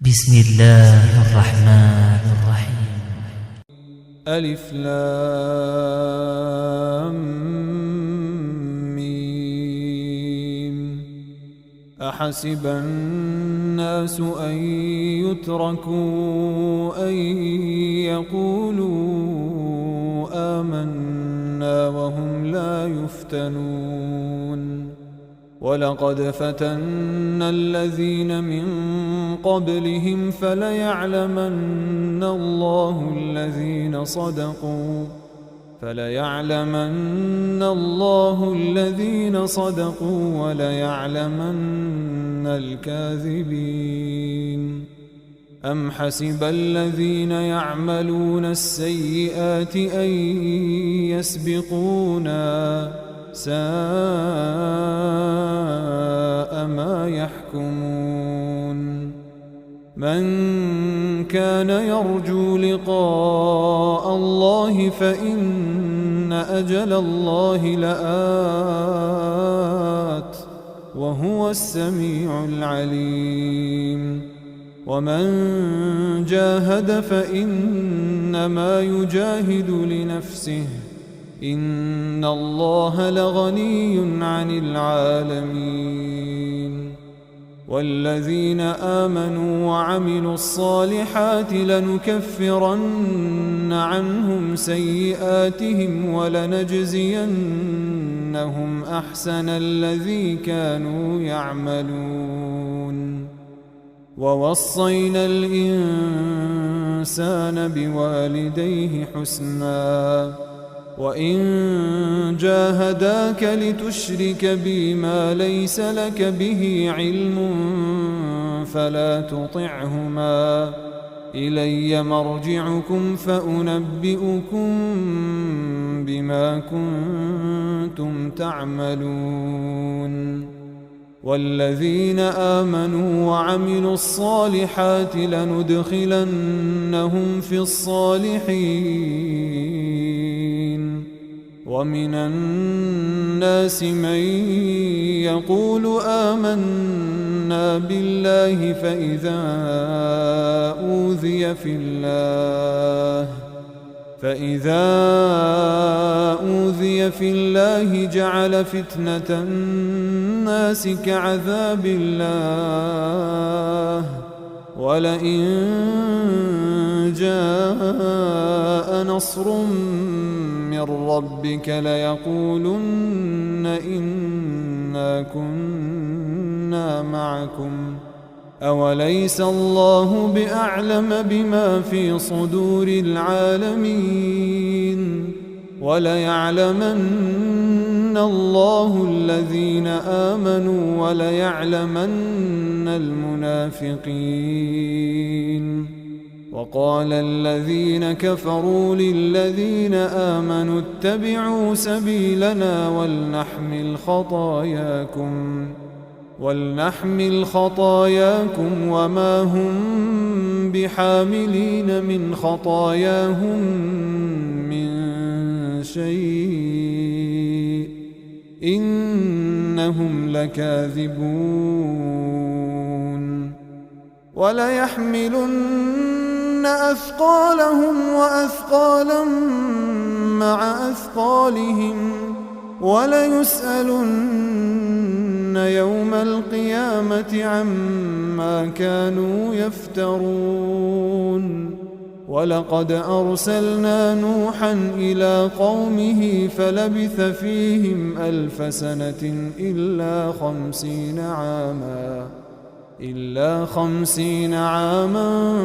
بسم الله الرحمن الرحيم. ألف لام ميم. أحسب الناس أن يتركوا أن يقولوا آمنا وهم لا يفتنون. ولقد فتنا الذين من قبلهم فليعلمن الله الذين صدقوا وليعلمن الكاذبين. أم حسب الذين يعملون السيئات أن يسبقونا ساء ما يحكمون. من كان يرجو لقاء الله فإن أجل الله لآت وهو السميع العليم. ومن جاهد فإنما يجاهد لنفسه إن الله لغني عن العالمين. والذين آمنوا وعملوا الصالحات لنكفرن عنهم سيئاتهم ولنجزينهم أحسن الذي كانوا يعملون. ووصينا الإنسان بوالديه حسنا وإن جاهداك لتشرك بي ما ليس لك به علم فلا تطعهما إلي مرجعكم فأنبئكم بما كنتم تعملون. والذين آمنوا وعملوا الصالحات لندخلنهم في الصالحين. ومن الناس من يقول آمنا بالله فإذا أوذي في الله جعل فتنة الناس كعذاب الله ولئن جاء نصر من ربك ليقولن إنا كنا معكم أوليس الله بأعلم بما في صدور العالمين. وليعلمن الله الذين آمنوا وليعلمن المنافقين. وقال الذين كفروا للذين آمنوا اتبعوا سبيلنا ولنحمل خطاياكم وما هم بحاملين من خطاياهم من شيء إنهم لكاذبون. وليحملن أثقالهم وأثقالا مع أثقالهم وليسألن يوم القيامة عما كانوا يفترون. ولقد أرسلنا نوحا إلى قومه فلبث فيهم 1000 سنة إلا 50 عاما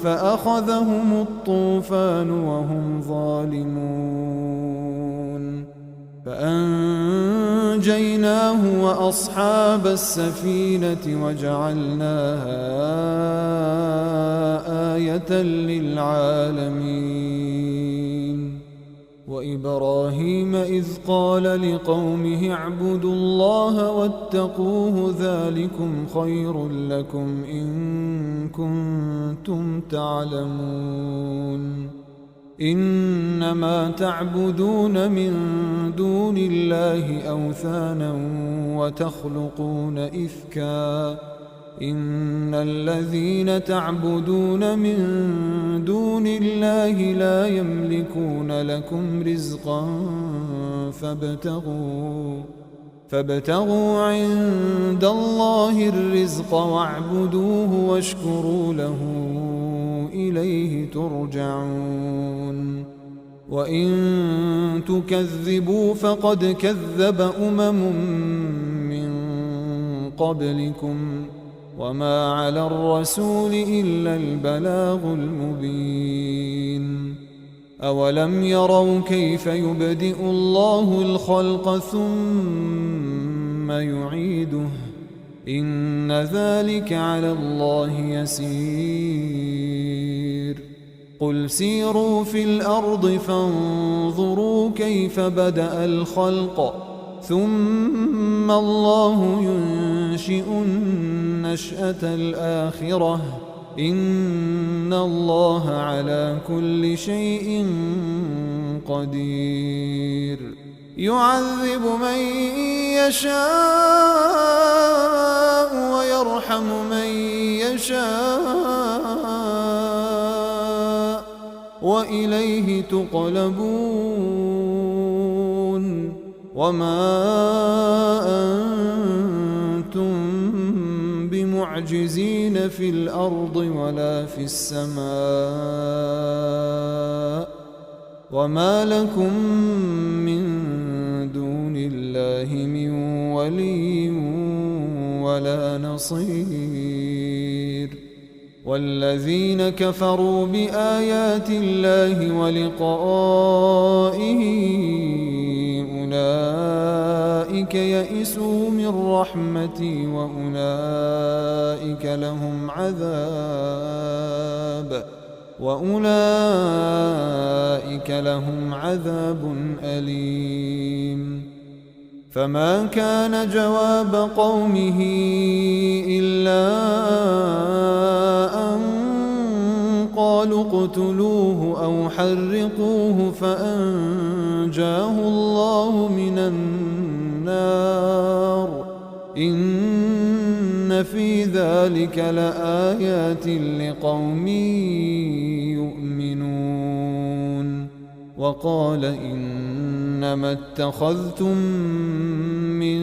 فأخذهم الطوفان وهم ظالمون فأنجيناه وأصحاب السفينة وجعلناها آية للعالمين. وإبراهيم إذ قال لقومه اعبدوا الله واتقوه ذلكم خير لكم إن كنتم تعلمون. إنما تعبدون من دون الله أوثانا وتخلقون إفكا إن الذين تعبدون من دون الله لا يملكون لكم رزقا فابتغوا عند الله الرزق واعبدوه واشكروا له إليه ترجعون وإن تكذبوا فقد كذب من قبلكم وما على الرسول إلا البلاغ المبين أولم يروا كيف يبدئ الله الخلق ثم يعيده إن ذلك على الله يسير قل سيروا في الأرض فانظروا كيف بدأ الخلق ثم الله ينشئ النشأة الآخرة إن الله على كل شيء قدير يعذب من يشاء ويرحم من يشاء وإليه تقلبون وما أنتم بمعجزين في الأرض ولا في السماء وما لكم من دون الله من ولي ولا نصير والذين كفروا بآيات الله ولقائه أولئك يئسوا من رحمتي وأولئك لهم عذاب أليم فما كان جواب قومه إلا أن قالوا اقتلوه أو حرقوه فأنجاه الله من النار إن في ذلك لآيات لقوم يؤمنون وقال إنما اتخذتم من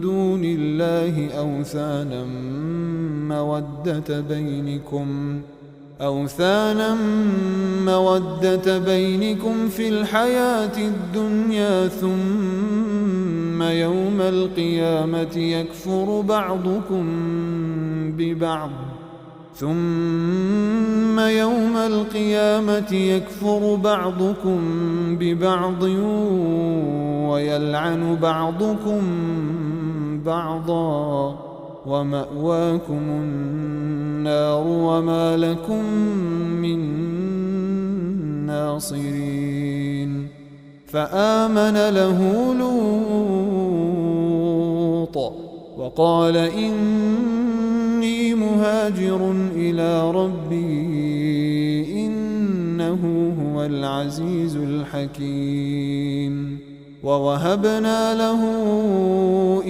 دون الله أوثانا مودة بينكم في الحياة الدنيا ثم يوم القيامة يكفر بعضكم ببعض ويلعن بعضكم بعضا ومأواكم النار وما لكم من ناصرين فآمن له لوط وقال إني مهاجر إلى ربي إنه هو العزيز الحكيم ووهبنا له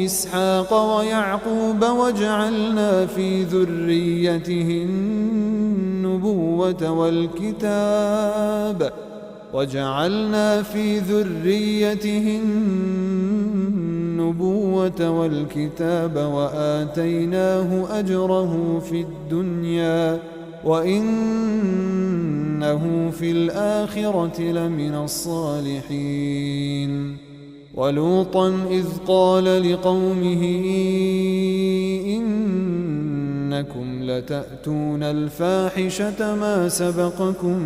إسحاق ويعقوب وجعلنا في ذريته النبوة والكتاب وآتيناه أجره في الدنيا وإنه في الآخرة لمن الصالحين ولوطا إذ قال لقومه إنكم لتأتون الفاحشة ما سبقكم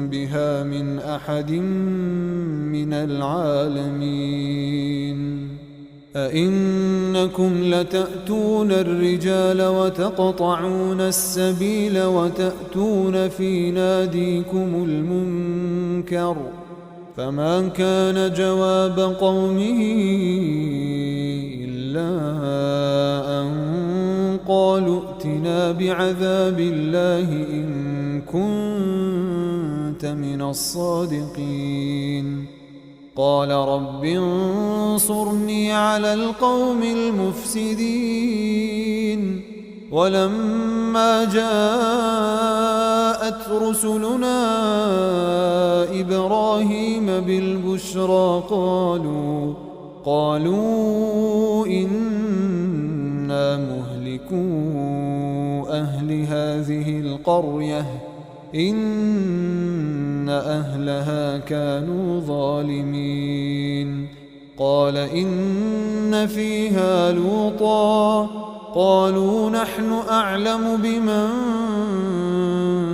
بها من أحد من العالمين أئنكم لتأتون الرجال وتقطعون السبيل وتأتون في ناديكم المنكر فما كان جواب قومه إلا أن قالوا ائتنا بعذاب الله إن كنت من الصادقين قال رب انصرني على القوم المفسدين ولما جاءت رسلنا إبراهيم بالبشرى قالوا إنا مهلكو أهل هذه القرية إن أهلها كانوا ظالمين. قال إن فيها لوطا قالوا نحن أعلم بمن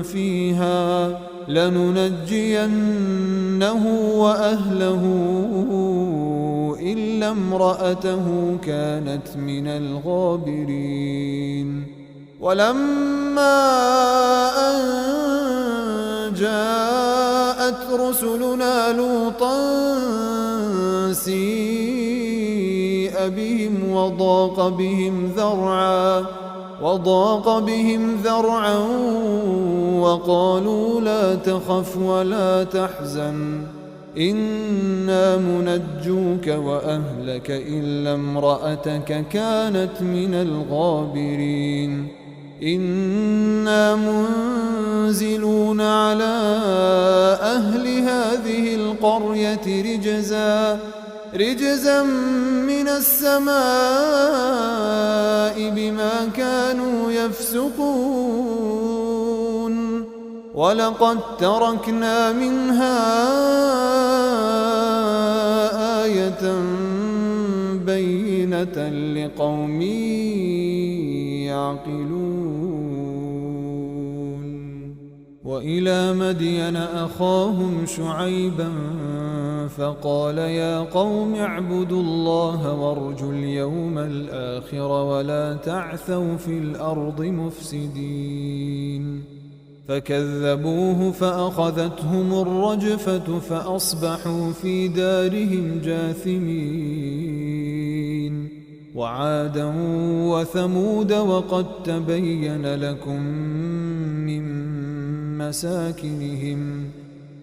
فيها لننجينه وأهله إلا امرأته كانت من الغابرين. ولما أن جاءت رسلنا لوطا سيء بهم وضاق بهم ذرعا وقالوا لا تخف ولا تحزن إنا منجوك وأهلك إلا امرأتك كانت من الغابرين. إنا منزلون على أهل هذه القرية رجزا من السماء بما كانوا يفسقون. ولقد تركنا منها آية بينة لقوم يعقلون. وإلى مدين أخاهم شعيبا فقال يا قوم اعبدوا الله وارجوا اليوم الآخر ولا تعثوا في الأرض مفسدين. فكذبوه فأخذتهم الرجفة فأصبحوا في دارهم جاثمين. وعادا وثمود وقد تبين لكم من مساكنهم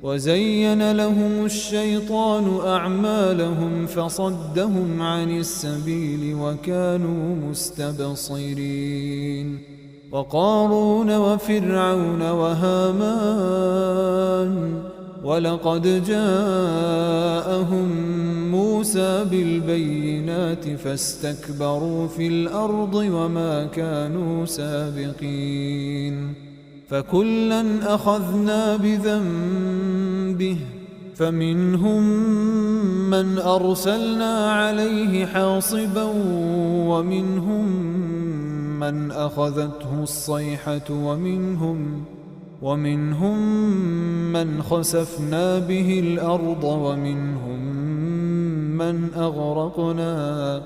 وزين لهم الشيطان أعمالهم فصدهم عن السبيل وكانوا مستبصرين. وقارون وفرعون وهامان ولقد جاءهم موسى بالبينات فاستكبروا في الأرض وما كانوا سابقين. فكلا أخذنا بذنبه فمنهم من أرسلنا عليه حاصبا ومنهم من أخذته الصيحة ومنهم من خسفنا به الأرض ومنهم من أغرقنا.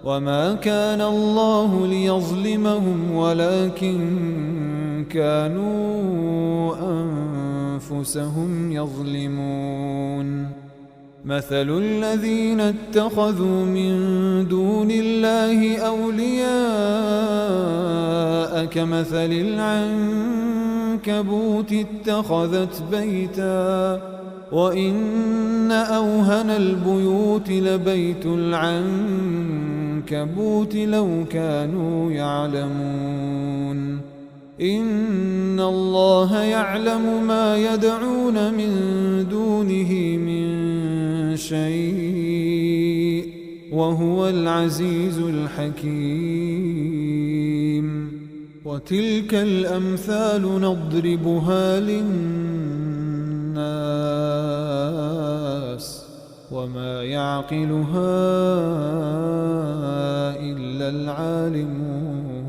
وما كان الله ليظلمهم ولكن كانوا أنفسهم يظلمون. مثل الذين اتخذوا من دون الله أولياء كمثل العنكبوت اتخذت بيتا وإن أوهن البيوت لبيت العنكبوت لو كانوا يعلمون. إن الله يعلم ما يدعون من دونه من شيء وهو العزيز الحكيم. وتلك الأمثال نضربها للناس وما يعقلها إلا العالمون.